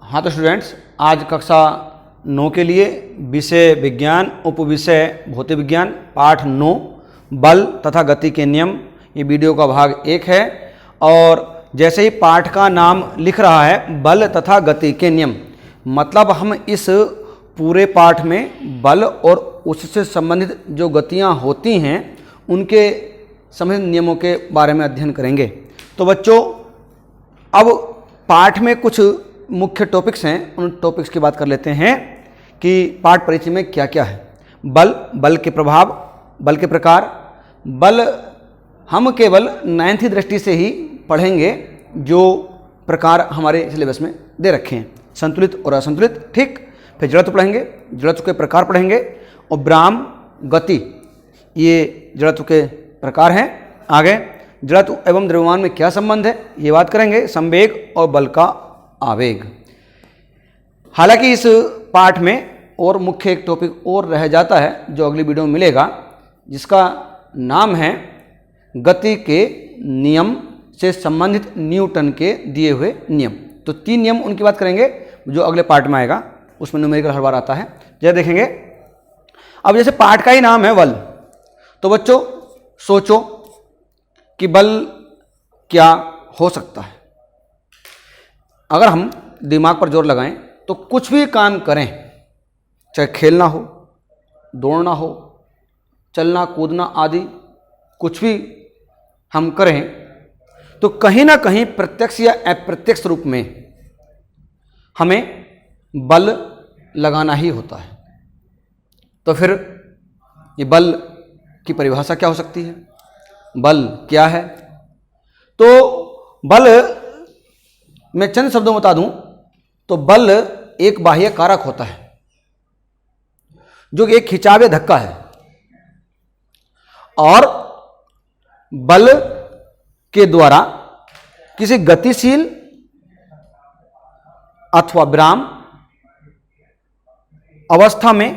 हाँ तो स्टूडेंट्स, आज कक्षा 9 के लिए विषय विज्ञान उपविषय भौतिक विज्ञान पाठ 9 बल तथा गति के नियम, ये वीडियो का भाग 1 है। और जैसे ही पाठ का नाम लिख रहा है बल तथा गति के नियम, मतलब हम इस पूरे पाठ में बल और उससे संबंधित जो गतियाँ होती हैं उनके संबंधित नियमों के बारे में अध्ययन करेंगे। तो बच्चों, अब पाठ में कुछ मुख्य टॉपिक्स हैं, उन टॉपिक्स की बात कर लेते हैं कि पाठ परिचय में क्या क्या है। बल, बल के प्रभाव, बल के प्रकार। बल हम केवल 9वीं दृष्टि से ही पढ़ेंगे जो प्रकार हमारे सिलेबस में दे रखे हैं, संतुलित और असंतुलित, ठीक। फिर जड़त्व पढ़ेंगे, जड़त्व के प्रकार पढ़ेंगे, और ब्राह्म गति, ये जड़त्व के प्रकार हैं। आगे जड़त्व एवं द्रव्यमान में क्या संबंध है ये बात करेंगे, संवेग और बल का आवेग। हालांकि इस पाठ में और मुख्य एक टॉपिक और रह जाता है जो अगली वीडियो में मिलेगा, जिसका नाम है गति के नियम से संबंधित न्यूटन के दिए हुए नियम। तो 3 नियम उनकी बात करेंगे जो अगले पार्ट में आएगा, उसमें न्यूमेरिकल हर बार आता है, जैसे देखेंगे। अब जैसे पाठ का ही नाम है बल, तो बच्चों सोचो कि बल क्या हो सकता है। अगर हम दिमाग पर जोर लगाएं तो कुछ भी काम करें, चाहे खेलना हो, दौड़ना हो, चलना कूदना आदि कुछ भी हम करें, तो कहीं ना कहीं प्रत्यक्ष या अप्रत्यक्ष रूप में हमें बल लगाना ही होता है। तो फिर ये बल की परिभाषा क्या हो सकती है, बल क्या है? तो बल मैं चंद शब्दों में बता दूं तो बल एक बाह्य कारक होता है जो एक खिंचाव या धक्का है, और बल के द्वारा किसी गतिशील अथवा विराम अवस्था में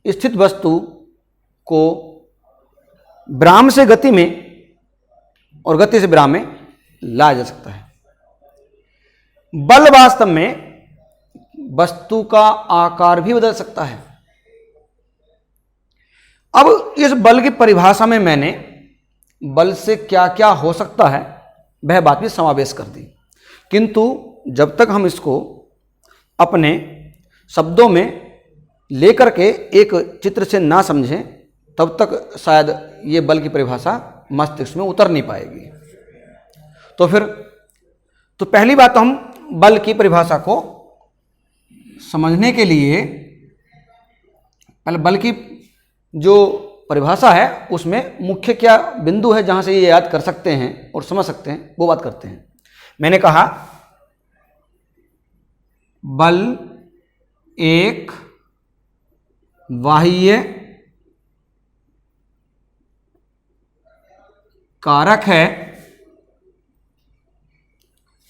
स्थित वस्तु को विराम से गति में और गति से विराम में लाया जा सकता है। बल वास्तव में वस्तु का आकार भी बदल सकता है। अब इस बल की परिभाषा में मैंने बल से क्या क्या हो सकता है वह बात भी समावेश कर दी, किंतु जब तक हम इसको अपने शब्दों में लेकर के एक चित्र से ना समझें तब तक शायद ये बल की परिभाषा मस्तिष्क में उतर नहीं पाएगी। तो पहली बात, तो हम बल की परिभाषा को समझने के लिए पहले बल की जो परिभाषा है उसमें मुख्य क्या बिंदु है जहां से ये याद कर सकते हैं और समझ सकते हैं, वो बात करते हैं। मैंने कहा बल एक बाह्य कारक है,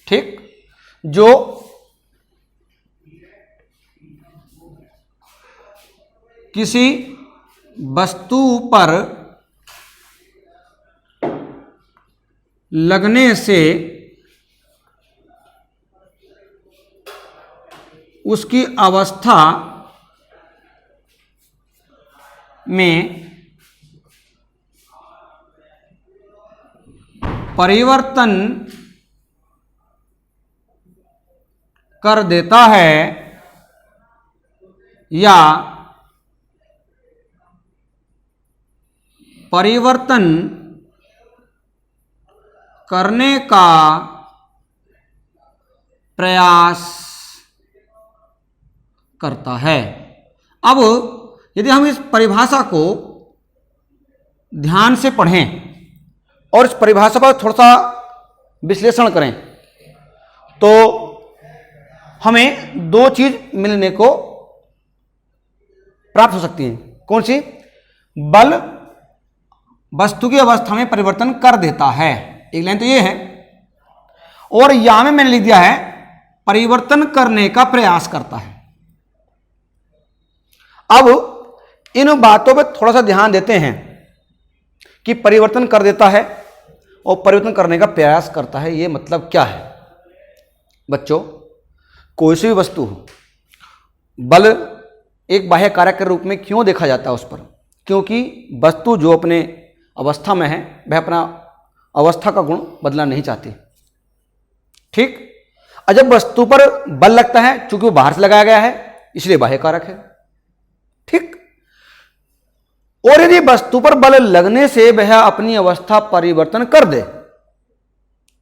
ठीक, जो किसी वस्तु पर लगने से उसकी अवस्था में परिवर्तन कर देता है या परिवर्तन करने का प्रयास करता है। अब यदि हम इस परिभाषा को ध्यान से पढ़ें और इस परिभाषा पर थोड़ा सा विश्लेषण करें तो हमें 2 चीज मिलने को प्राप्त हो सकती हैं। कौन सी? बल वस्तु की अवस्था में परिवर्तन कर देता है, एक लाइन तो ये है, और यहां में मैंने लिख दिया है परिवर्तन करने का प्रयास करता है। अब इन बातों पर थोड़ा सा ध्यान देते हैं कि परिवर्तन कर देता है और परिवर्तन करने का प्रयास करता है, ये मतलब क्या है बच्चों? कोई सी भी वस्तु हो, बल एक बाह्य कारक के रूप में क्यों देखा जाता है उस पर? क्योंकि वस्तु जो अपने अवस्था में है वह अपना अवस्था का गुण बदलना नहीं चाहती। ठीक, और जब वस्तु पर बल लगता है, चूंकि वो बाहर से लगाया गया है इसलिए बाह्य कारक है। ठीक, और यदि वस्तु पर बल लगने से वह अपनी अवस्था परिवर्तन कर दे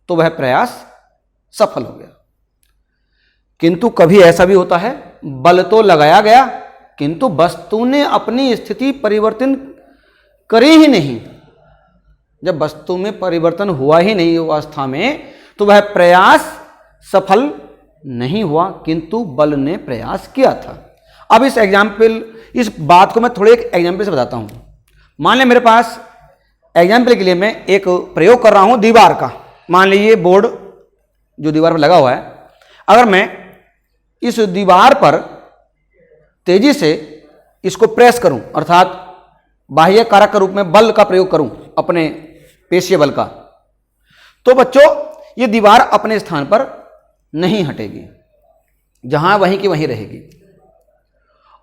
तो वह प्रयास सफल हो गया। किंतु कभी ऐसा भी होता है, बल तो लगाया गया किंतु वस्तु ने अपनी स्थिति परिवर्तन करी ही नहीं। जब वस्तु में परिवर्तन हुआ ही नहीं अवस्था में, तो वह प्रयास सफल नहीं हुआ, किंतु बल ने प्रयास किया था। अब इस बात को मैं थोड़े एक एग्जाम्पल से बताता हूं। मान लें मेरे पास एग्जाम्पल के लिए मैं एक प्रयोग कर रहा हूं दीवार का। मान लीजिए बोर्ड जो दीवार पर लगा हुआ है, अगर मैं इस दीवार पर तेजी से इसको प्रेस करूं, अर्थात बाह्य कारक के रूप में बल का प्रयोग करूं, अपने पेशीय बल का, तो बच्चों ये दीवार अपने स्थान पर नहीं हटेगी, जहां वहीं की वहीं रहेगी।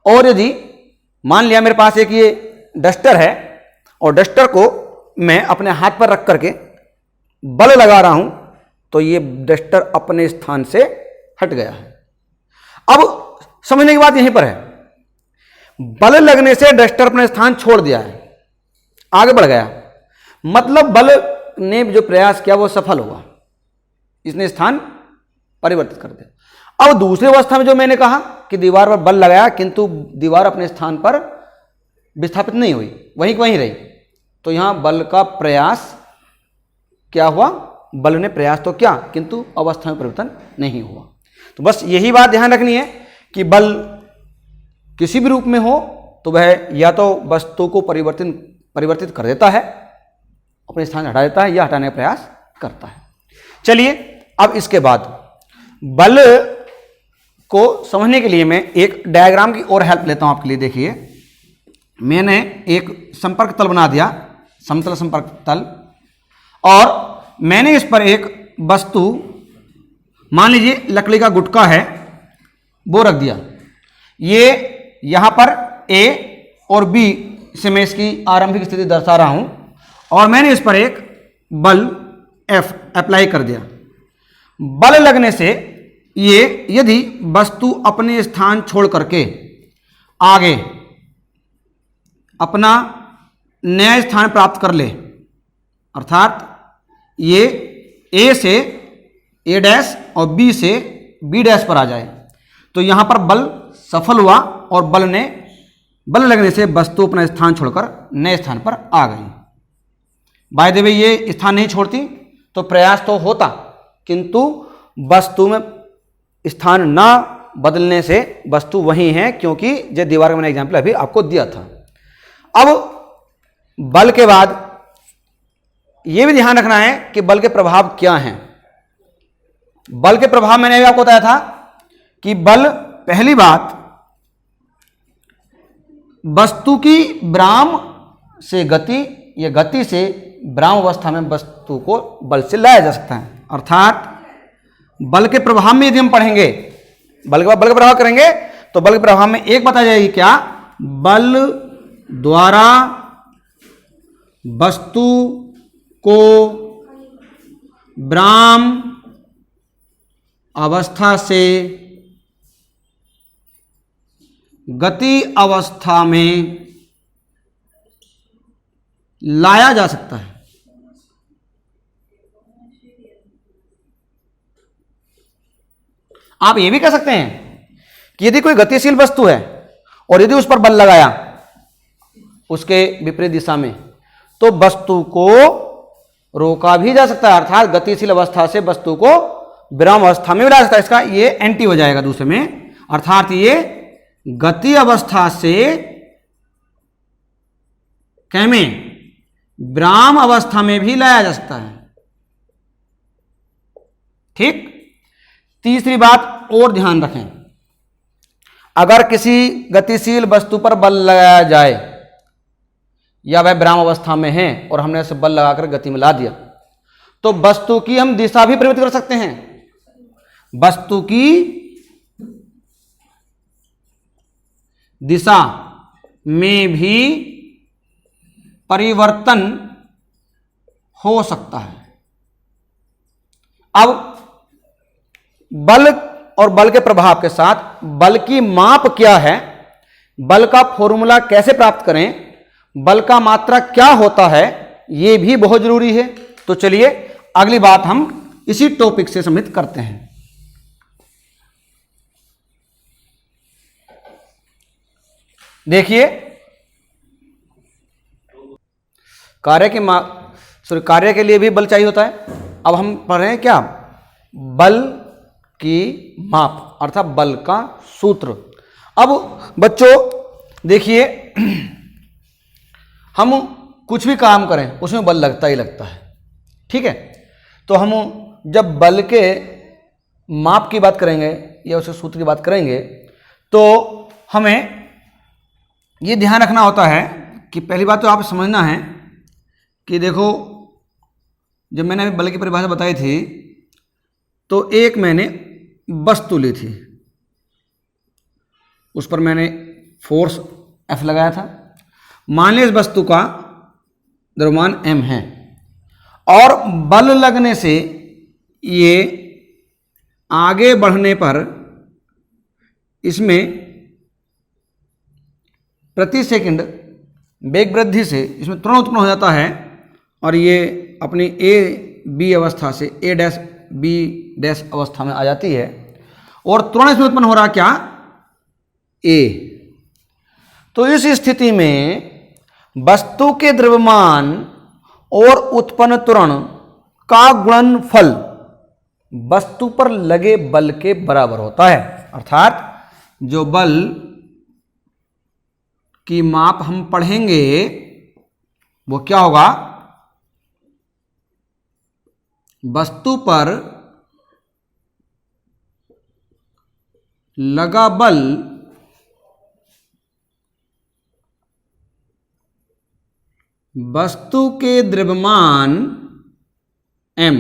और यदि मान लिया मेरे पास एक ये डस्टर है और डस्टर को मैं अपने हाथ पर रख करके बल लगा रहा हूं, तो ये डस्टर अपने स्थान से हट गया है। अब समझने की बात यहीं पर है, बल लगने से डस्टर अपने स्थान छोड़ दिया है, आगे बढ़ गया, मतलब बल ने जो प्रयास किया वो सफल हुआ, इसने स्थान परिवर्तित कर दिया। अब दूसरी अवस्था में जो मैंने कहा कि दीवार पर बल लगाया किंतु दीवार अपने स्थान पर विस्थापित नहीं हुई, वहीं की वहीं रही, तो यहां बल का प्रयास क्या हुआ? बल ने प्रयास तो किया किंतु अवस्था में परिवर्तन नहीं हुआ। तो बस यही बात ध्यान रखनी है कि बल किसी भी रूप में हो तो वह या तो वस्तु को परिवर्तित कर देता है, अपने स्थान हटा देता है, या हटाने का प्रयास करता है। चलिए अब इसके बाद बल को समझने के लिए मैं एक डायग्राम की और हेल्प लेता हूं आपके लिए। देखिए, मैंने एक संपर्क तल बना दिया, समतल संपर्क तल, और मैंने इस पर एक वस्तु, मान लीजिए लकड़ी का गुटका है, वो रख दिया। ये यहां पर A और B से मैं इसकी आरंभिक स्थिति दर्शा रहा हूं, और मैंने इस पर एक बल F अप्लाई कर दिया। बल लगने से ये यदि वस्तु अपने स्थान छोड़ करके आगे अपना नया स्थान प्राप्त कर ले, अर्थात ये A से A डैश और B से B डैश पर आ जाए, तो यहां पर बल सफल हुआ और बल लगने से वस्तु अपना स्थान छोड़कर नए स्थान पर आ गई। बाय द वे ये स्थान नहीं छोड़ती तो प्रयास तो होता, किंतु वस्तु में स्थान ना बदलने से वस्तु वही है, क्योंकि जो दीवार का मैंने एग्जाम्पल अभी आपको दिया था। अब बल के बाद यह भी ध्यान रखना है कि बल के प्रभाव क्या हैं। बल के प्रभाव मैंने अभी आपको बताया था कि बल, पहली बात, वस्तु की विराम से गति या गति से विराम अवस्था में वस्तु को बल से लाया जा सकता है। अर्थात बल के प्रभाव में यदि हम पढ़ेंगे, बल के प्रभाव करेंगे तो बल के प्रभाव में एक बताया जाएगी क्या? बल द्वारा वस्तु को विराम अवस्था से गति अवस्था में लाया जा सकता है। आप यह भी कह सकते हैं कि यदि कोई गतिशील वस्तु है और यदि उस पर बल लगाया उसके विपरीत दिशा में, तो वस्तु को रोका भी जा सकता है, अर्थात गतिशील अवस्था से वस्तु को विराम अवस्था में भी ला सकता है। इसका ये एंटी हो जाएगा दूसरे में, अर्थात ये गति अवस्था से कैमे विराम अवस्था में भी लाया जा सकता है। ठीक। तीसरी बात और ध्यान रखें, अगर किसी गतिशील वस्तु पर बल लगाया जाए या वह विराम अवस्था में है और हमने उसे बल लगाकर गति में ला दिया, तो वस्तु की हम दिशा भी परिवर्तित कर सकते हैं। वस्तु की दिशा में भी परिवर्तन हो सकता है। अब बल और बल के प्रभाव के साथ बल की माप क्या है, बल का फॉर्मूला कैसे प्राप्त करें, बल का मात्रा क्या होता है, यह भी बहुत जरूरी है। तो चलिए अगली बात हम इसी टॉपिक से संबंधित करते हैं। देखिए कार्य के लिए भी बल चाहिए होता है। अब हम पढ़ रहे हैं क्या, बल की माप अर्थात बल का सूत्र। अब बच्चों देखिए, हम कुछ भी काम करें उसमें बल लगता ही लगता है, ठीक है। तो हम जब बल के माप की बात करेंगे या उसके सूत्र की बात करेंगे तो हमें ये ध्यान रखना होता है कि पहली बात तो आप समझना है कि देखो, जब मैंने अभी बल की परिभाषा बताई थी तो एक मैंने वस्तु ली थी, उस पर मैंने फोर्स F लगाया था। मान लीजिए इस वस्तु का द्रव्यमान m है और बल लगने से ये आगे बढ़ने पर इसमें प्रति सेकंड वेग वृद्धि से इसमें त्वरण उत्पन्न हो जाता है और ये अपनी ए बी अवस्था से ए डैश बी डैश अवस्था में आ जाती है और त्वरण इसमें उत्पन्न हो रहा क्या, ए। तो इस स्थिति में वस्तु के द्रव्यमान और उत्पन्न त्वरण का गुणनफल वस्तु पर लगे बल के बराबर होता है। अर्थात जो बल की माप हम पढ़ेंगे वो क्या होगा, वस्तु पर लगा बल वस्तु के द्रव्यमान m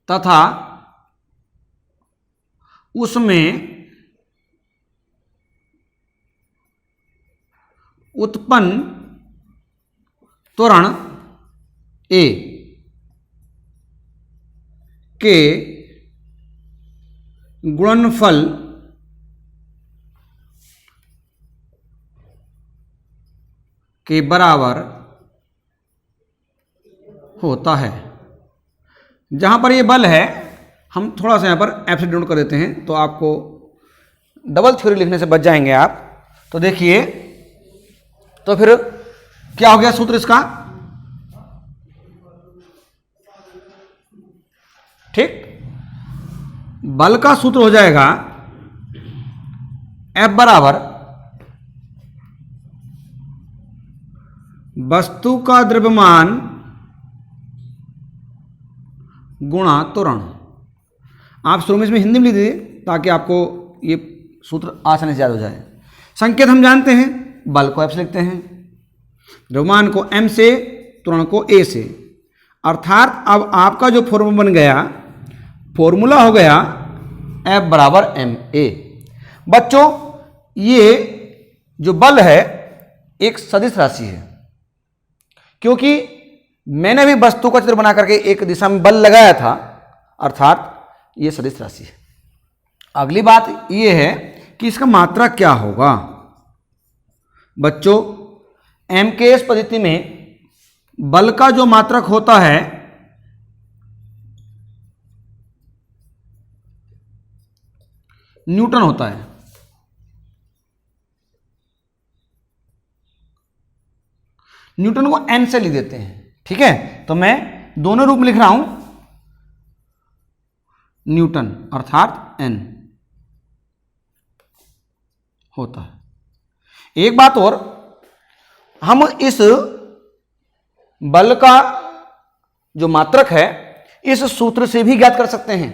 तथा उसमें उत्पन्न त्वरण a के गुणनफल के बराबर होता है। जहां पर ये बल है हम थोड़ा सा यहां पर एफ से डिनोट कर देते हैं तो आपको डबल थ्योरी लिखने से बच जाएंगे आप। तो देखिए, तो फिर क्या हो गया सूत्र इसका, ठीक, बल का सूत्र हो जाएगा F बराबर वस्तु का द्रव्यमान गुणा त्वरण। आप शुरू में इसमें हिंदी में लिख दीजिए ताकि आपको ये सूत्र आसानी से याद हो जाए। संकेत हम जानते हैं, बल को F से लिखते हैं, द्रव्यमान को M से, त्वरण को A से। अर्थात अब आपका जो फॉर्मूला बन गया, फॉर्मूला हो गया F बराबर ma। बच्चों ये जो बल है एक सदिश राशि है, क्योंकि मैंने भी वस्तु का चित्र बना करके एक दिशा में बल लगाया था, अर्थात ये सदिश राशि है। अगली बात ये है कि इसका मात्रा क्या होगा। बच्चों m के इस पद्धति में बल का जो मात्रक होता है न्यूटन होता है। न्यूटन को n से लिख देते हैं, ठीक है। तो मैं दोनों रूप में लिख रहा हूं, न्यूटन अर्थात n होता है। एक बात और, हम इस बल का जो मात्रक है इस सूत्र से भी ज्ञात कर सकते हैं।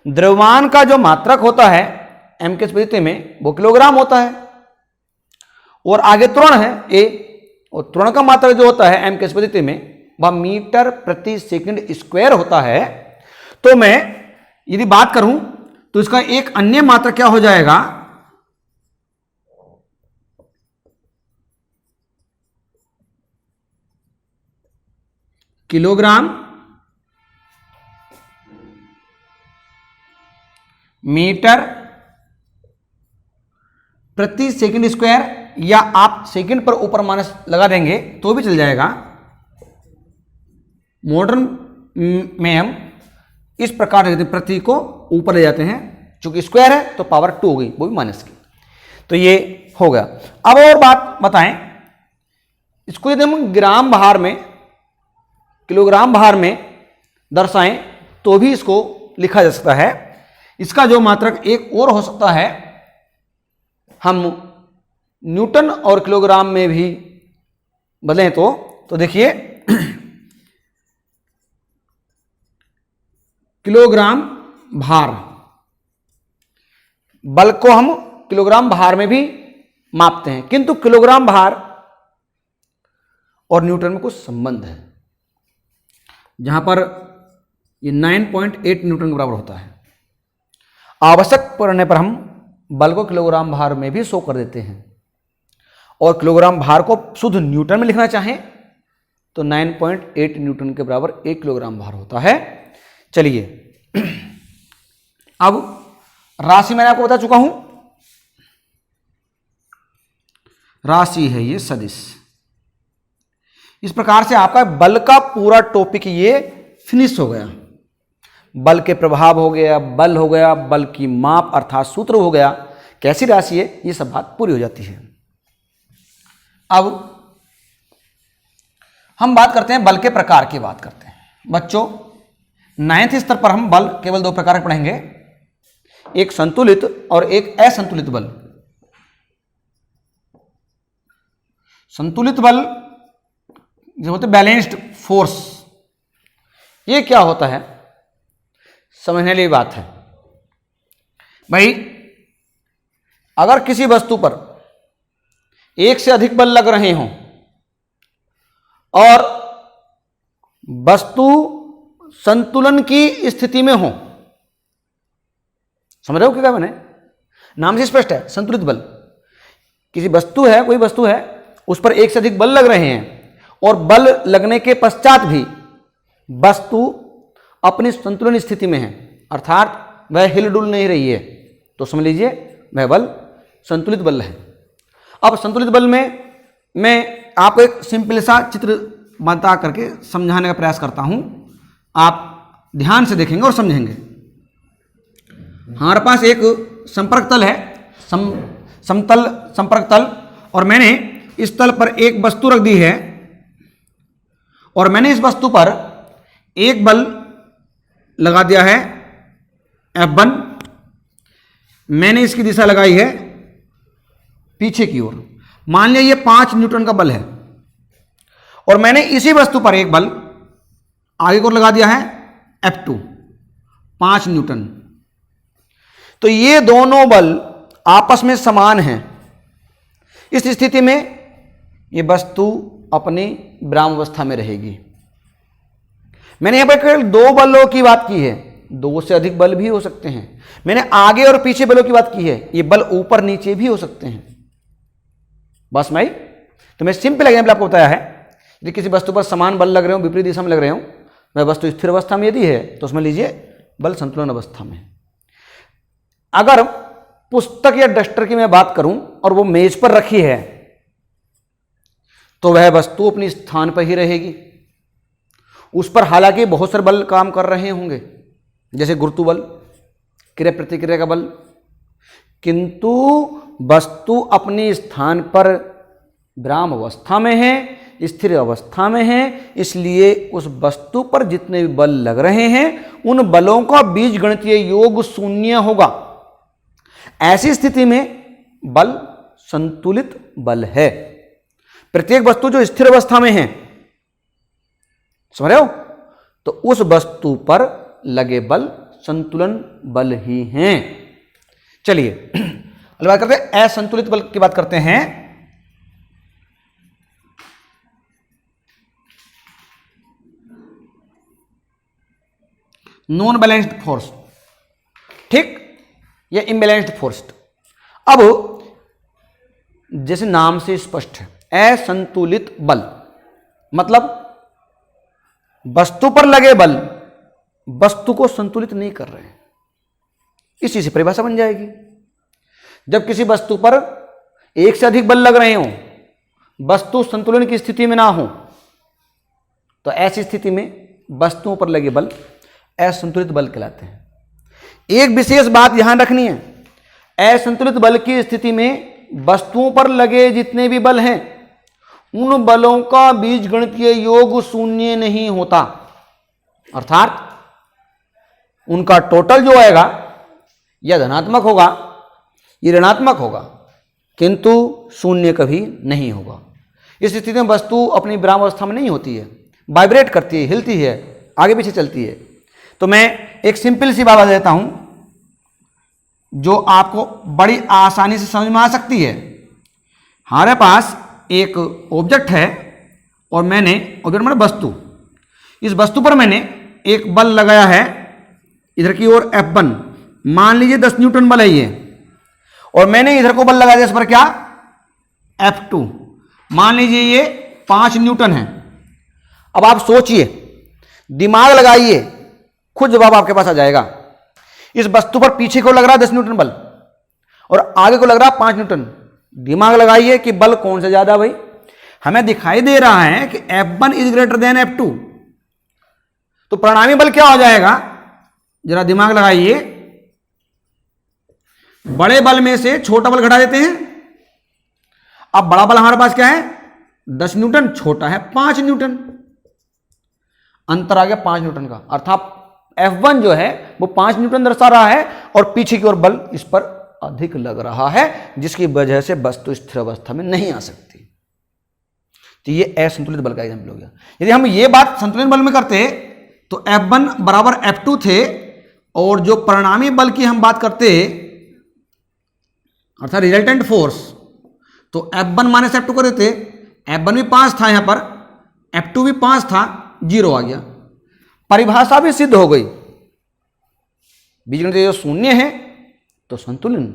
द्रव्यमान का जो मात्रक होता है m के स्थिति में वो किलोग्राम होता है और आगे त्वरण है a, और त्वरण का मात्रक जो होता है m के स्थिति में वह मीटर प्रति सेकंड स्क्वायर होता है। तो मैं यदि बात करूं तो इसका एक अन्य मात्रक क्या हो जाएगा, किलोग्राम मीटर प्रति सेकंड स्क्वायर, या आप सेकंड पर ऊपर माइनस लगा देंगे तो भी चल जाएगा। मॉडर्न में हम इस प्रकार से प्रति को ऊपर ले जाते हैं, चूंकि स्क्वायर है तो पावर 2 हो गई, वो भी माइनस की। तो ये हो गया। अब और बात बताएं, इसको यदि हम ग्राम भार में, किलोग्राम भार में दर्शाएं तो भी इसको लिखा जा सकता है। इसका जो मात्रक एक और हो सकता है, हम न्यूटन और किलोग्राम में भी बदलें तो देखिए किलोग्राम भार, बल को हम किलोग्राम भार में भी मापते हैं, किंतु किलोग्राम भार और न्यूटन में कुछ संबंध है, जहां पर ये 9.8 न्यूटन के बराबर होता है। आवश्यक पड़ने पर हम बल को किलोग्राम भार में भी शो कर देते हैं, और किलोग्राम भार को शुद्ध न्यूटन में लिखना चाहें तो 9.8 न्यूटन के बराबर 1 किलोग्राम भार होता है। चलिए अब राशि मैंने आपको बता चुका हूं, राशि है ये सदिश। इस प्रकार से आपका बल का पूरा टॉपिक ये फिनिश हो गया। बल के प्रभाव हो गया, बल हो गया, बल की माप अर्थात सूत्र हो गया, कैसी राशि है, ये सब बात पूरी हो जाती है। अब हम बात करते हैं बल के प्रकार की बात करते हैं। बच्चों 9th स्तर पर हम बल केवल 2 प्रकार के पढ़ेंगे, एक संतुलित और एक असंतुलित बल। संतुलित बल जो होते बैलेंस्ड फोर्स, ये क्या होता है समझने वाली बात है। भाई अगर किसी वस्तु पर एक से अधिक बल लग रहे हों और वस्तु संतुलन की स्थिति में हो, समझ रहे हो क्या मैंने, नाम से स्पष्ट है संतुलित बल। किसी वस्तु है, कोई वस्तु है, उस पर एक से अधिक बल लग रहे हैं और बल लगने के पश्चात भी वस्तु अपनी संतुलन स्थिति में है, अर्थात वह हिल डुल नहीं रही है, तो समझ लीजिए वह बल संतुलित बल है। अब संतुलित बल में मैं आपको एक सिंपल सा चित्र बता करके समझाने का प्रयास करता हूं, आप ध्यान से देखेंगे और समझेंगे। हमारे पास एक संपर्क तल है, समतल संपर्क तल, और मैंने इस तल पर एक वस्तु रख दी है और मैंने इस वस्तु पर एक बल लगा दिया है F1। मैंने इसकी दिशा लगाई है पीछे की ओर, मान लिया ये 5 न्यूटन का बल है, और मैंने इसी वस्तु पर एक बल आगे को लगा दिया है F2, 5 न्यूटन। तो ये दोनों बल आपस में समान हैं। इस स्थिति में ये वस्तु अपनी विरामावस्था में रहेगी। मैंने यहां पर केवल 2 बलों की बात की है, 2 से अधिक बल भी हो सकते हैं। मैंने आगे और पीछे बलों की बात की है, ये बल ऊपर नीचे भी हो सकते हैं। बस भाई, तो मैं सिंपल एग्जाम्पल आपको बताया है, यदि किसी वस्तु पर समान बल लग रहे हो, विपरीत दिशा में लग रहे हो, वह वस्तु स्थिर अवस्था में यदि है तो उसमें लीजिए बल संतुलन अवस्था में। अगर पुस्तक या डस्टर की मैं बात करूं और वो मेज पर रखी है तो वह वस्तु अपनी स्थान पर ही रहेगी। उस पर हालांकि बहुत सारे बल काम कर रहे होंगे, जैसे गुरुत्व बल, क्रिया प्रतिक्रिया का बल, किंतु वस्तु अपने स्थान पर विराम अवस्था में है, स्थिर अवस्था में है, इसलिए उस वस्तु पर जितने भी बल लग रहे हैं उन बलों का बीजगणितीय योग 0 होगा। ऐसी स्थिति में बल संतुलित बल है। प्रत्येक वस्तु जो स्थिर अवस्था में है, समझ रहे हो, तो उस वस्तु पर लगे बल संतुलन बल ही हैं। चलिए अगली बात करते हैं, असंतुलित बल की बात करते हैं। नॉन बैलेंस्ड फोर्स, ठीक, या इम्बैलेंस्ड फोर्स्ड। अब जैसे नाम से स्पष्ट है, असंतुलित बल मतलब वस्तु पर लगे बल वस्तु को संतुलित नहीं कर रहे हैं। इस चीज से परिभाषा बन जाएगी। जब किसी वस्तु पर एक से अधिक बल लग रहे हो, वस्तु संतुलन की स्थिति में ना हो, तो ऐसी स्थिति में वस्तुओं पर लगे बल असंतुलित बल कहलाते हैं। एक विशेष बात ध्यान रखनी है, असंतुलित बल की स्थिति में वस्तुओं पर लगे जितने भी बल हैं उन बलों का बीजगणितीय योग शून्य नहीं होता, अर्थात उनका टोटल जो आएगा यह धनात्मक होगा, यह ऋणात्मक होगा, किंतु शून्य कभी नहीं होगा। इस स्थिति में वस्तु अपनी विराम अवस्था में नहीं होती है, वाइब्रेट करती है, हिलती है, आगे पीछे चलती है। तो मैं एक सिंपल सी बात देता हूं जो आपको बड़ी आसानी से समझ में आ सकती है। हमारे पास एक ऑब्जेक्ट है और मैंने, ऑब्जेक्ट मतलब वस्तु, इस वस्तु पर मैंने एक बल लगाया है इधर की ओर F1, मान लीजिए 10 न्यूटन बल है ये, और मैंने इधर को बल लगा दिया इस पर क्या, F2, मान लीजिए ये 5 न्यूटन है। अब आप सोचिए, दिमाग लगाइए, खुद जवाब आपके पास आ जाएगा। इस वस्तु पर पीछे को लग रहा है 10 न्यूटन बल और आगे को लग रहा है 5 न्यूटन। दिमाग लगाइए कि बल कौन से ज्यादा भाई। हमें दिखाई दे रहा है कि F1 is greater than F2, तो परिणामी बल क्या हो जाएगा, जरा दिमाग लगाइए। बड़े बल में से छोटा बल घटा देते हैं। अब बड़ा बल हमारे पास क्या है 10 न्यूटन, छोटा है 5 न्यूटन, अंतर आ गया 5 न्यूटन का, अर्थात F1 जो है वो 5 न्यूटन दर्शा रहा है और पीछे की ओर बल इस पर अधिक लग रहा है, जिसकी वजह से वस्तु स्थिर अवस्था में नहीं आ सकती। तो ये असंतुलित बल का एग्जाम्पल हो गया। यदि हम ये बात संतुलित बल में करते तो F1 बराबर F2 थे, और जो परिणामी बल की हम बात करते अर्थात रिजल्टेंट फोर्स, तो F1 माइनस F2 कर देते। F1 भी 5 था, यहां पर F2 भी 5 था, 0 आ गया। परिभाषा भी सिद्ध हो गई, बीजगणितीय जो शून्य है तो संतुलन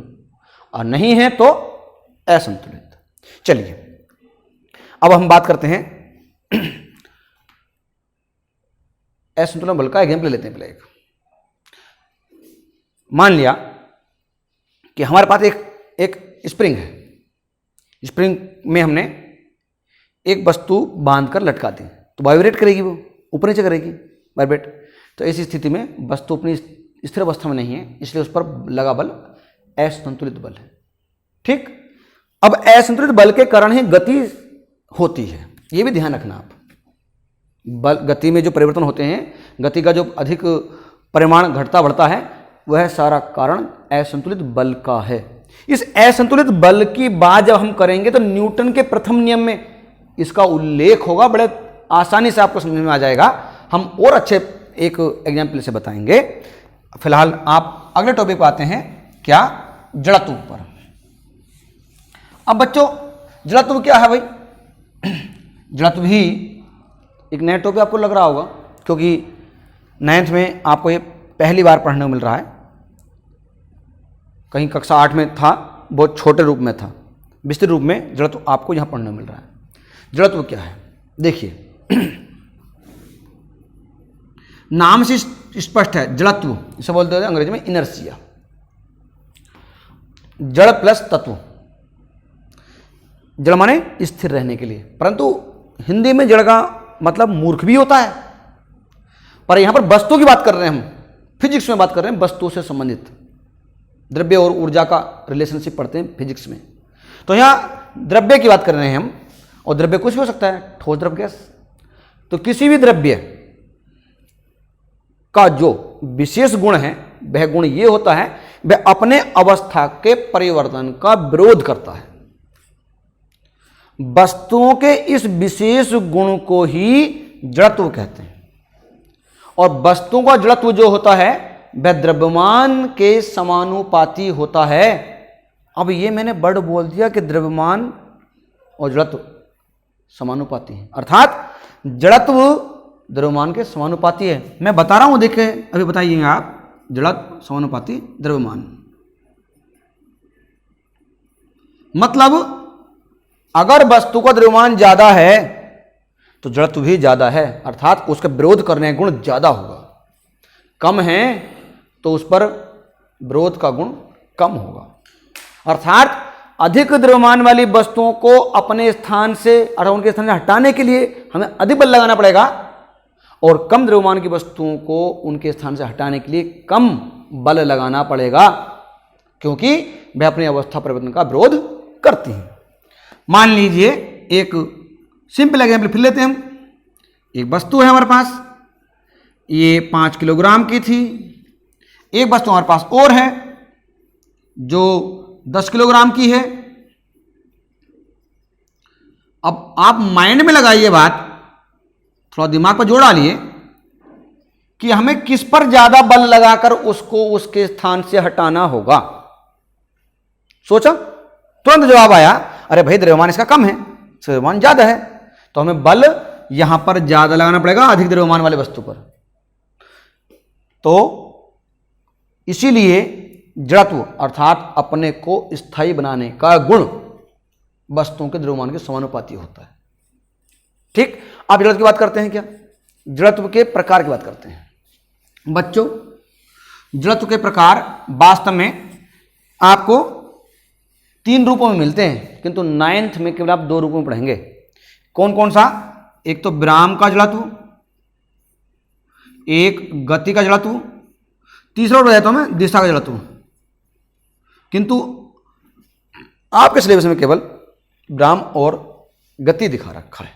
और नहीं है तो असंतुलित। चलिए अब हम बात करते हैं असंतुलन बल का एग्जाम्पल लेते हैं। पहले एक मान लिया कि हमारे पास एक स्प्रिंग है, स्प्रिंग में हमने एक वस्तु बांध कर लटका दी तो वाइब्रेट करेगी, वो ऊपर नीचे करेगी वाइब्रेट। तो ऐसी स्थिति में वस्तु अपनी स्थिर अवस्था में नहीं है, इसलिए उस पर लगा बल असंतुलित बल है। ठीक, अब असंतुलित बल के कारण ही गति होती है, यह भी ध्यान रखना आप। बल गति में जो परिवर्तन होते हैं, गति का जो अधिक परिमाण घटता बढ़ता है, वह सारा कारण असंतुलित बल का है। इस असंतुलित बल की बात जब हम करेंगे तो न्यूटन के प्रथम नियम में इसका उल्लेख होगा, बड़े आसानी से आपको समझ में आ जाएगा। हम और अच्छे एक एग्जाम्पल से बताएंगे। फिलहाल आप अगले टॉपिक पर आते हैं, क्या, जड़त्व पर। अब बच्चों जड़त्व क्या है भाई, जड़त्व भी एक नया टॉपिक आपको लग रहा होगा, क्योंकि 9th में आपको ये पहली बार पढ़ने को मिल रहा है। कहीं कक्षा 8 में था, बहुत छोटे रूप में था, विस्तृत रूप में जड़त्व आपको यहाँ पढ़ने को मिल रहा है। जड़त्व क्या है देखिए, नाम से स्पष्ट है, जड़त्व इसे बोलते हैं अंग्रेजी में इनर्शिया। जड़ प्लस तत्व, जड़ माने स्थिर रहने के लिए, परंतु हिंदी में जड़ का मतलब मूर्ख भी होता है। पर यहां पर वस्तु की बात कर रहे हैं, हम फिजिक्स में बात कर रहे हैं, वस्तु से संबंधित द्रव्य और ऊर्जा का रिलेशनशिप पढ़ते हैं फिजिक्स में। तो यहां द्रव्य की बात कर रहे हैं हम, और द्रव्य कुछ भी हो सकता है, ठोस द्रव गैस। तो किसी भी द्रव्य का जो विशेष गुण है वह गुण ये होता है, वह अपने अवस्था के परिवर्तन का विरोध करता है। वस्तुओं के इस विशेष गुण को ही जड़त्व कहते हैं। और वस्तुओं का जड़त्व जो होता है वह द्रव्यमान के समानुपाती होता है। अब ये मैंने वर्ड बोल दिया कि द्रव्यमान और जड़त्व समानुपाती है, अर्थात जड़त्व द्रव्यमान के समानुपाती है। मैं बता रहा हूं, देखें अभी बताइएगा आप, जड़त्व समानुपाती द्रव्यमान। मतलब अगर वस्तु का द्रव्यमान ज्यादा है तो जड़त्व भी ज्यादा है, अर्थात उसका विरोध करने का गुण ज्यादा होगा। कम है तो उस पर विरोध का गुण कम होगा। अर्थात अधिक द्रव्यमान वाली वस्तुओं को अपने स्थान से अर्थात उनके स्थान से हटाने के लिए हमें अधिक बल लगाना पड़ेगा, और कम द्रव्यमान की वस्तुओं को उनके स्थान से हटाने के लिए कम बल लगाना पड़ेगा, क्योंकि वे अपनी अवस्था परिवर्तन का विरोध करती हैं। मान लीजिए एक सिंपल एग्जाम्पल फिर लेते हैं हम। एक वस्तु है हमारे पास, ये 5 किलोग्राम की थी। एक वस्तु हमारे पास और है जो 10 किलोग्राम की है। अब आप माइंड में लगाइए बात, थोड़ा दिमाग पर जोड़ डालिए कि हमें किस पर ज्यादा बल लगाकर उसको उसके स्थान से हटाना होगा। सोचा, तुरंत जवाब आया, अरे भाई द्रव्यमान इसका कम है, द्रव्यमान ज्यादा है, तो हमें बल यहां पर ज्यादा लगाना पड़ेगा अधिक द्रव्यमान वाले वस्तु पर। तो इसीलिए जड़त्व अर्थात अपने को स्थायी बनाने का गुण वस्तुओं के द्रव्यमान के समानुपाती होता है। ठीक, आप जड़त्व की बात करते हैं क्या? जड़त्व के प्रकार की बात करते हैं। बच्चों, जड़त्व के प्रकार वास्तव में आपको 3 रूपों में मिलते हैं, किंतु 9th में केवल आप 2 रूपों में पढ़ेंगे। कौन कौन सा? एक तो विराम का जड़त्व, एक गति का जड़त्व, तीसरा हो जाता हूं मैं दिशा का जड़त्व। किंतु आपके सिलेबस में केवल विराम और गति दिखा रखा है।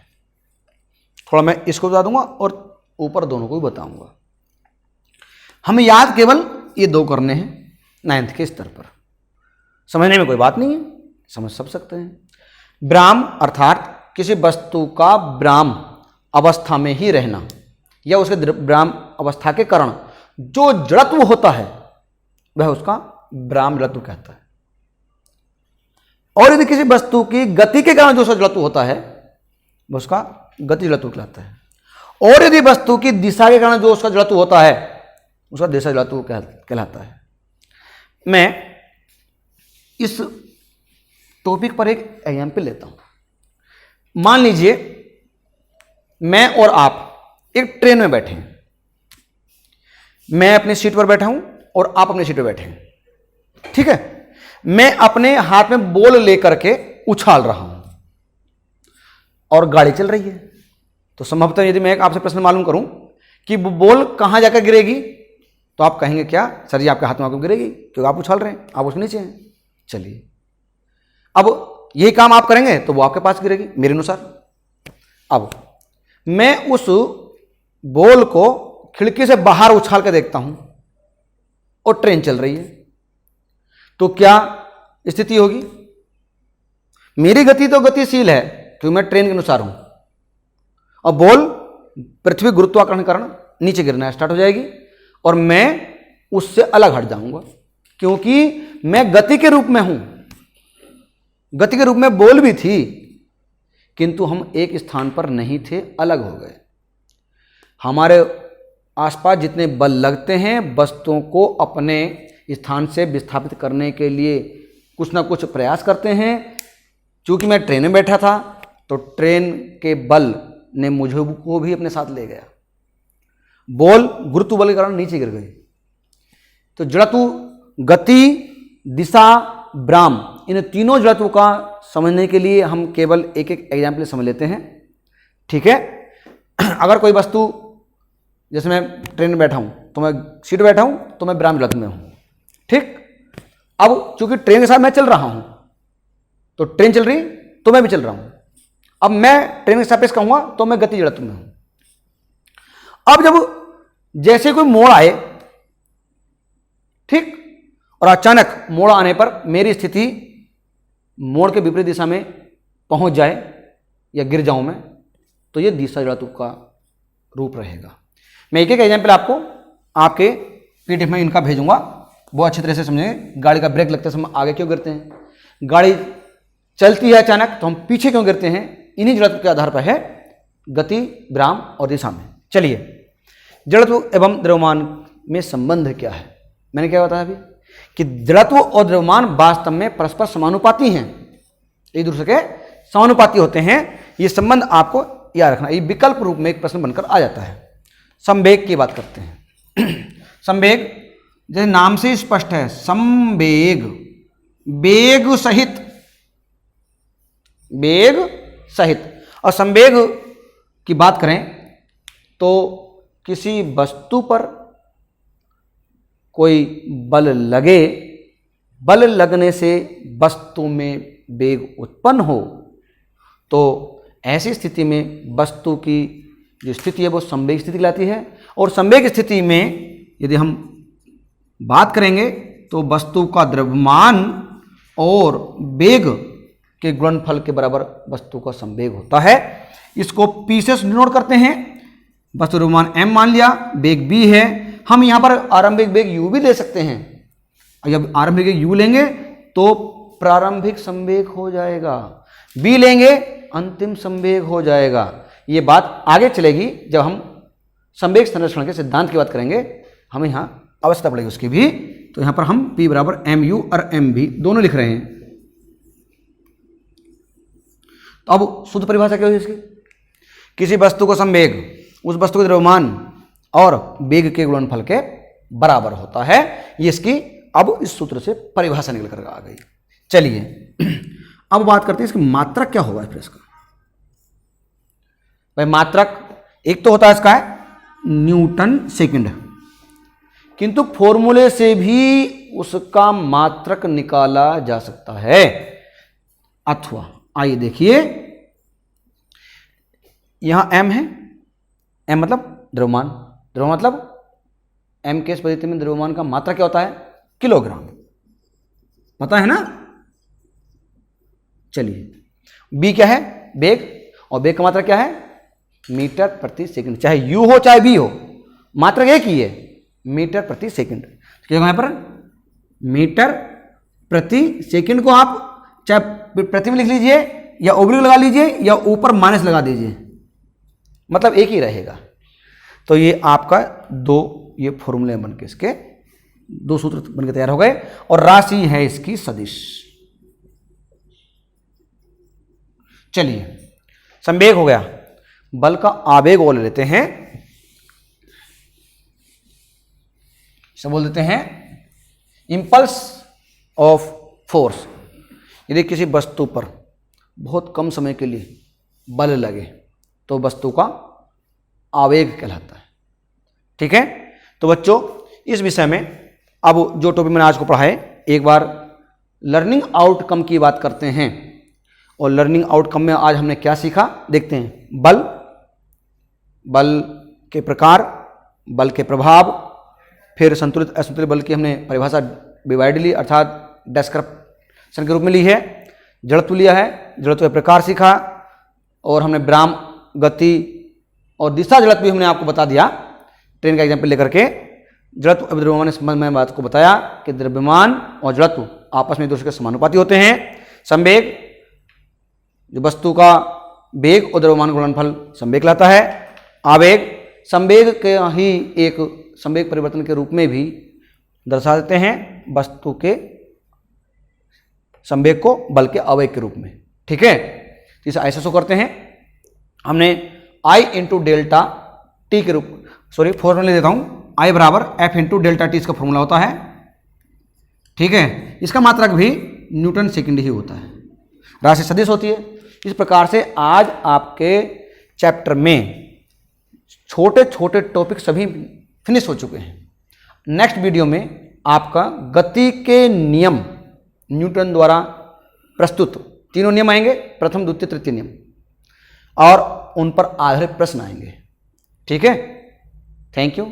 थोड़ा मैं इसको बता दूंगा और ऊपर दोनों को भी बताऊंगा। हमें याद केवल ये 2 करने हैं 9th के स्तर पर। समझने में कोई बात नहीं है, समझ सब सकते हैं। विराम अर्थात किसी वस्तु का विराम अवस्था में ही रहना, या उसके विराम अवस्था के कारण जो जड़त्व होता है वह उसका विराम जड़त्व कहता है। और यदि किसी वस्तु की गति के कारण जो उसका जड़त्व होता है वह उसका गति जड़त्व कहलाता है। और यदि वस्तु की दिशा के कारण जो उसका जड़त्व होता है उसका दिशा जड़त्व कहलाता है। मैं इस टॉपिक पर एक एग्जाम्पल लेता हूं। मान लीजिए मैं और आप एक ट्रेन में बैठे हैं। मैं अपनी सीट पर बैठा हूं और आप अपनी सीट पर बैठे हैं। ठीक है, मैं अपने हाथ में बॉल लेकर के उछाल रहा हूं और गाड़ी चल रही है। तो संभवतः यदि मैं आपसे प्रश्न मालूम करूं कि वो बॉल कहां जाकर गिरेगी, तो आप कहेंगे क्या सर जी आपके हाथ में आकर गिरेगी, क्योंकि आप उछाल रहे हैं, आप उसके नीचे हैं। चलिए, अब यही काम आप करेंगे तो वो आपके पास गिरेगी मेरे अनुसार। अब मैं उस बॉल को खिड़की से बाहर उछाल कर देखता हूं और ट्रेन चल रही है, तो क्या स्थिति होगी? मेरी गति तो गतिशील है क्योंकि मैं ट्रेन के अनुसार हूं, और बॉल पृथ्वी गुरुत्वाकर्षण के कारण नीचे गिरना स्टार्ट हो जाएगी और मैं उससे अलग हट जाऊंगा, क्योंकि मैं गति के रूप में हूं। गति के रूप में बॉल भी थी, किंतु हम एक स्थान पर नहीं थे, अलग हो गए। हमारे आसपास जितने बल लगते हैं वस्तुओं को अपने स्थान से विस्थापित करने के लिए कुछ ना कुछ प्रयास करते हैं। चूंकि मैं ट्रेन में बैठा था तो ट्रेन के बल ने मुझे को भी अपने साथ ले गया। बॉल गुरुत्व बल के कारण नीचे गिर गई। तो जड़त्व, गति, दिशा, विराम, इन तीनों जड़त्व का समझने के लिए हम केवल एक एक एग्जाम्पल समझ लेते हैं। ठीक है, अगर कोई वस्तु, जैसे मैं ट्रेन में बैठा हूं तो मैं सीट बैठा हूं तो मैं विराम जड़त्व में हूं। ठीक, अब चूंकि ट्रेन के साथ मैं चल रहा हूं तो ट्रेन चल रही तो मैं भी चल रहा हूं। अब मैं ट्रेन के सापेक्ष कहूंगा तो मैं गति जड़त्व में हूं। अब जब जैसे कोई मोड़ आए, ठीक, और अचानक मोड़ आने पर मेरी स्थिति मोड़ के विपरीत दिशा में पहुंच जाए या गिर जाऊं मैं, तो यह दिशा जड़त्व का रूप रहेगा। मैं एक एक एग्जाम्पल आपको आपके पीडीएफ में इनका भेजूंगा, वो अच्छी तरह से समझेंगे। गाड़ी का ब्रेक लगते समय आगे क्यों गिरते हैं, गाड़ी चलती है अचानक तो हम पीछे क्यों गिरते हैं, इन्हीं जड़त्व के आधार पर है गति, विराम और दिशा में। चलिए, जड़त्व एवं द्रव्यमान में संबंध क्या है? मैंने क्या बताया अभी कि जड़त्व और द्रव्यमान वास्तव में परस्पर समानुपाती हैं। एक दूसरे के समानुपाती होते हैं। ये संबंध आपको याद रखना, ये विकल्प रूप में एक प्रश्न बनकर आ जाता है। संवेग की बात करते हैं। संवेग जैसे नाम से स्पष्ट है, संवेग, वेग सहित, वेग सहित। और संवेग की बात करें तो किसी वस्तु पर कोई बल लगे, बल लगने से वस्तु में वेग उत्पन्न हो, तो ऐसी स्थिति में वस्तु की जो स्थिति है वो संवेग स्थिति कहलाती है। और संवेग स्थिति में यदि हम बात करेंगे तो वस्तु का द्रव्यमान और वेग के गुणनफल के बराबर वस्तु का संवेग होता है। इसको पी से डिनोट करते हैं। वस्तु द्रव्यमान m मान लिया, वेग b है। हम यहाँ पर आरंभिक वेग u भी ले सकते हैं। जब आरंभिक वेग u लेंगे तो प्रारंभिक संवेग हो जाएगा, b लेंगे अंतिम संवेग हो जाएगा। ये बात आगे चलेगी जब हम संवेग संरक्षण के सिद्धांत की बात करेंगे, हमें यहाँ आवश्यकता पड़ेगी उसकी भी। तो यहाँ पर हम P बराबर mu और mv दोनों लिख रहे हैं। तो अब शुद्ध परिभाषा क्या होगी इसकी? किसी वस्तु को संवेग उस वस्तु के द्रव्यमान और वेग के गुणनफल के बराबर होता है। ये इसकी अब इस सूत्र से परिभाषा निकल कर आ गई। चलिए अब बात करते हैं इसकी मात्रक क्या होगा फिर इसका। भाई मात्रक एक तो होता है इसका है न्यूटन सेकंड, किंतु फॉर्मूले से भी उसका मात्रक निकाला जा सकता है। अथवा आइए देखिए, यहां m है, m मतलब द्रव्यमान, द्रव्यमान मतलब m के इस पद्धति में द्रव्यमान का मात्रा क्या होता है? किलोग्राम, पता है ना। चलिए b क्या है? वेग, और वेग का मात्रा क्या है? मीटर प्रति सेकंड। चाहे u हो चाहे v हो, मात्रक एक ही है, मीटर प्रति सेकंड। क्या यहाँ पर मीटर प्रति सेकंड को आप चाहे प्रति में लिख लीजिए या ओब्लिक लगा लीजिए या ऊपर माइनस लगा दीजिए, मतलब एक ही रहेगा। तो ये आपका दो ये फॉर्मूले बन के इसके दो सूत्र बनके तैयार हो गए। और राशि है इसकी सदिश। चलिए संवेग हो गया, बल का आवेग और ले लेते हैं। इसे बोल देते हैं इंपल्स ऑफ फोर्स। यदि किसी वस्तु पर बहुत कम समय के लिए बल लगे तो वस्तु का आवेग कहलाता है। ठीक है, तो बच्चों इस विषय में अब जो टॉपिक मैंने आज को पढ़ा है, एक बार लर्निंग आउटकम की बात करते हैं। और लर्निंग आउटकम में आज हमने क्या सीखा देखते हैं। बल, बल के प्रकार, बल के प्रभाव, फिर संतुलित असंतुलित बल की हमने परिभाषा डिवाइड ली अर्थात डिस्क्रिप्शन के रूप में ली है। जड़त्व लिया है, जड़त्व के प्रकार सीखा, और हमने विराम, गति और दिशा जड़त्व भी हमने आपको बता दिया ट्रेन का एग्जाम्पल लेकर के। जड़त्व और द्रव्यमान के संबंध में बात को बताया कि द्रव्यमान और जड़त्व आपस में एक दूसरे के समानुपाती होते हैं। संवेग जो वस्तु का वेग और द्रव्यमान गुणनफल संवेग लाता है। आवेग संवेग के ही एक संवेग परिवर्तन के रूप में भी दर्शा देते हैं, वस्तु के संवेग को बल के आवेग के रूप में। ठीक है, इसे ऐसे शो करते हैं हमने I इंटू डेल्टा टी के रूप, सॉरी फॉर्मूला देता हूं, I बराबर F इंटू डेल्टा टी इसका फॉर्मूला होता है। ठीक है, इसका मात्रक भी न्यूटन सेकंड ही होता है, राशि सदिश होती है। इस प्रकार से आज आपके चैप्टर में छोटे छोटे टॉपिक सभी फिनिश हो चुके हैं। नेक्स्ट वीडियो में आपका गति के नियम न्यूटन द्वारा प्रस्तुत तीनों नियम आएंगे, प्रथम द्वितीय तृतीय नियम, और उन पर आधारित प्रश्न आएंगे। ठीक है, थैंक यू।